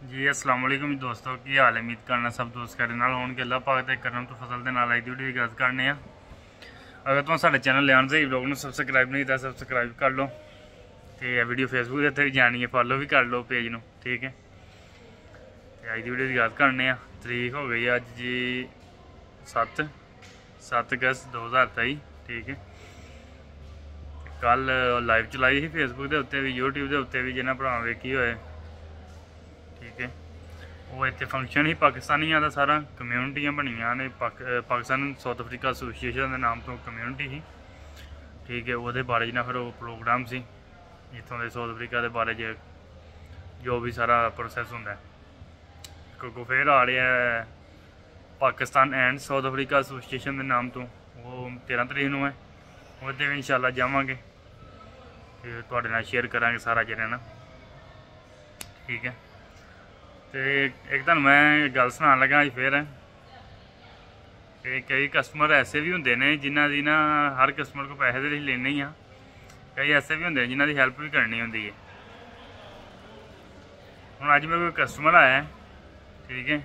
जी अस्सलाम वालेकुम दोस्तों की हाल है। उम्मीद करना सब दोस्त करे नाल होणगे। अल्लाह पाक दे करम तो फसल दे नाल आई दी वीडियो गल करने आ। अगर तुम साडे चैनल लियान से ब्लॉग में सब्सक्राइब नहीं किया सब्सक्राइब कर लो। तो यह वीडियो फेसबुक के उत्ते भी जानी है, फॉलो भी कर लो पेज नूं, ठीक है। तो अज की वीडियो की गल करने आ। तरीक हो गई अज जी 7 अगस्त 2023, ठीक है। कल लाइव चलाई थी फेसबुक के उत्ते भी यूट्यूब के उत्ते भी जिन्हें भरा वेखी होए, ठीक है। वो इतने फंक्शन ही पाकिस्तानियों का सारा कम्यूनिटियाँ बनिया ने पाकिस्तान साउथ अफ्रीका एसोसीएशन के नाम तो कम्यूनिटी ही, ठीक है। वो बारे ना फिर वो प्रोग्राम से इतों के साउथ अफ्रीका के बारे जो भी सारा प्रोसैस होंगे क्योंकि फिर आ रहा है Pakistan and south Africa association के नाम तो वो 13 तरीक को है। वो भी इंशाल्लाह जावांगे तो शेयर करांगे सारा जने ना, ठीक है। तो एक दिन मैं गल सुना लगा फिर कई कस्टमर ऐसे भी होंगे ने जिन्हों की ना हर कस्टमर को पैसे तो लेने ही हाँ, कई ऐसे भी होंगे जिन्हों की हैल्प भी करनी होंगी है। हूँ अज मेरे कोई कस्टमर आया, ठीक है,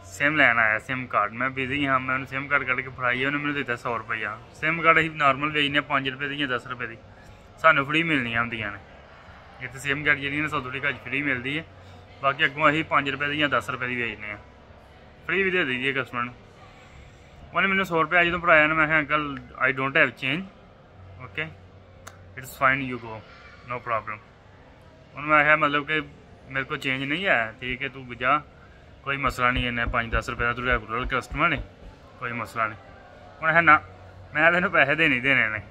सिम लैन आया, सिम कार्ड। मैं बिजी हाँ, मैं सिम कार्ड कट के फड़ाई, उन्हें मैंने दिता 100 रुपया। सिम कार्ड अं नॉर्मल भेजने 5 रुपये दी 10 रुपये की सानू फ्री मिलनी होंदियां ने। इतने सिम कार्ड जी साउथ अफ्रीका फ्री मिलती है, बाकी अगों अं 5 रुपये दी 10 रुपये की भेजने फ्री भी दे दीजिए कस्टमर को। उन्हें मैंने 100 रुपया जो फड़ाया ना, मैं uncle I don't have change, okay it's fine you go no problem. उन्होंने मैं मतलब कि मेरे को चेंज नहीं है, ठीक है, तू जा, कोई मसला नहीं, इन्हें 5-10 रुपये का तू रेगुलर कस्टमर ने, कोई मसला नहीं। उन्हें ना मैं तेन पैसे देने ने।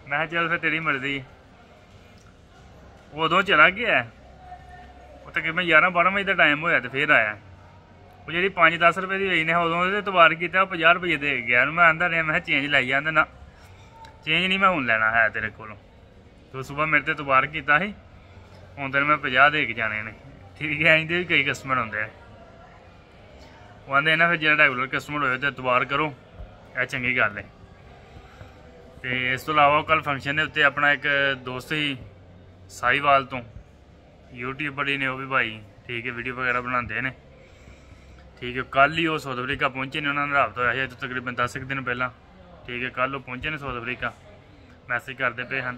मैं चल फिर तेरी मर्जी। उदों चला गया वो तकरीबन 11-12 बजे का टाइम होया तो फिर आया। वो जी 5-10 रुपये की भेजने उदों तबार किया 50 रुपये दे गया। मैं आंदा रहा मैं चेंज लाई आंदा ना चेंज नहीं मैं हूँ लेना है तेरे को। तो सुबह मेरे से तबार किया ही, हूँ तेरे मैं 50 दे के जाने ने, ठीक है। इंदे भी कई कस्टमर होंगे वो आते ना फिर जो रेगुलर कस्टमर हो तो तबार करो, यह चंगी गल है। तो इस तो इलावा कल फंक्शन के उत्ते अपना एक दोस्त ही साहीवाल तो यूट्यूबर ही ने, वो भी भाई, ठीक है, वीडियो वगैरह बनाते हैं, ठीक है। कल ही वो साउथ अफ्रीका पहुंचे ने, उन्होंने राबता होया तो तकरीबन 10 दिन पहला, ठीक है। कल वो पहुंचे ने साउथ अफ्रीका, मैसेज करते पे हैं।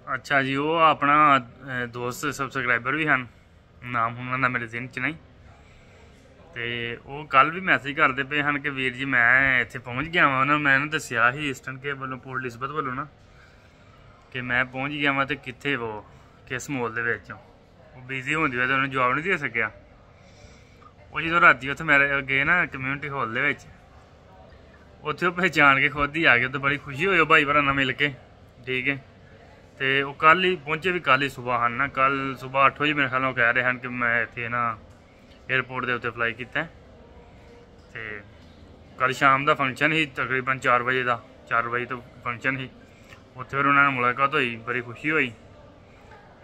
अच्छा जी, वो अपना दोस्त सब्सक्राइबर भी हैं, नाम उन्होंने मेरे जिन च नहीं। तो वो कल भी मैसेज करते पे हैं कि वीर जी मैं इतने पहुँच गया वहाँ। उन्होंने मैंने दसिया ही ईस्टर्न के वालों पोर्ट लिस्बत वालों ना कि मैं पहुँच गया वहाँ, तो कितने वो किस मॉल के वो बिजी होंदी है तो उन्होंने जवाब नहीं दे सकिया। वो जो राती उत्थे मेरे गए ना कम्यूनिटी हॉल के उत्थे पहचान के खुद ही आ गए, तो बड़ी खुशी हुई भाई भरा मिल के, ठीक है। तो वो कल ही पहुँचे भी कल ही सुबह हैं ना, कल सुबह 8 बजे मेरे ख्याल कह रहे हैं कि मैं इतने ना एयरपोर्ट के उत्ते फ्लाई किया। तो कल शाम का फंक्शन ही तकरीबन 4 बजे का, 4 बजे तो फंक्शन ही उत्थे फिर उन्होंने मुलाकात हुई, बड़ी खुशी हुई।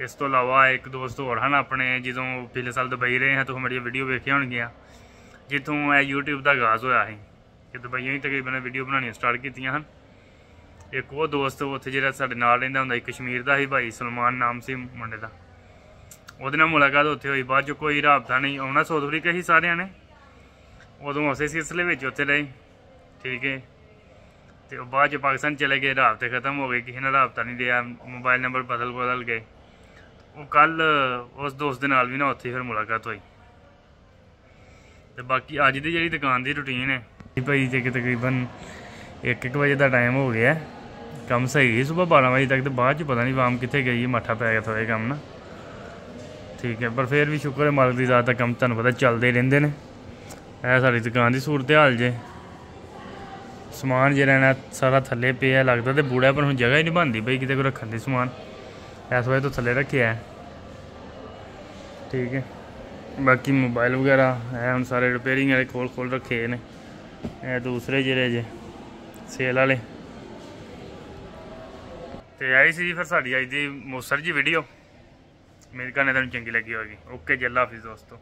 इस तो इलावा एक दोस्त होर हैं अपने जितों पिछले साल दुबई रहे हैं, तो मेरी वीडियो वेखिया होणगियां जितों यूट्यूब का आगाज़ होया है कि दुबईयों ही तकरीबन वीडियो बनानी स्टार्ट कीतियां हैं। एक वो दोस्त उत्थे जिहड़ा साडे नाल रहिंदा हुंदा कश्मीर का ही, भाई सलमान नाम से मुंडे का, उहदे नाल मुलाकात उत्थे हुई। बाद चो कोई राबता नहीं, आउणा साउथ अफ्रीका ही सारियां ने, उदों उस सिलसिले में उत्थे रहे, ठीक है। तो बाद चो पाकिस्तान चले गए, राबते खत्म हो गए, किसी ने राबता नहीं दिया, मोबाइल नंबर बदल गए। वो कल उस दोस्त के नाल भी ना उत्थे फिर मुलाकात हुई। तो बाकी अज की जी दुकान की रूटीन है भाई जी, तकरीबन 1 बजे का टाइम हो गया, कम सही ही सुबह 12 बजे तक। तो बाद पता नहीं वाम कितने गई, मठा पै गया थोड़े कम ना, ठीक है। पर फिर भी शुक्र है मालिक की ज़ात का, कम तुहानूं पता चलते रहंदे ने। यह साडी दुकान की सूरत हाल जे, समान जो रहना सारा थले पे लगता तो बूढ़ा, पर हुण जगह ही नहीं बनती बई किते कोई रखन दी समान, इस वजह तो थले रखे है, ठीक है। बाकी मोबाइल वगैरह है हम सारे रिपेयरिंग वाले खोल रखे ने, दूसरे जिले जे सेल वाले। तो आई सी फिर साड़ी अज की मोसर जी वीडियो, उम्मीद करने तुहानूं चंगी लगी होगी। ओके जी, अल्लाह हाफिज़ दोस्तों।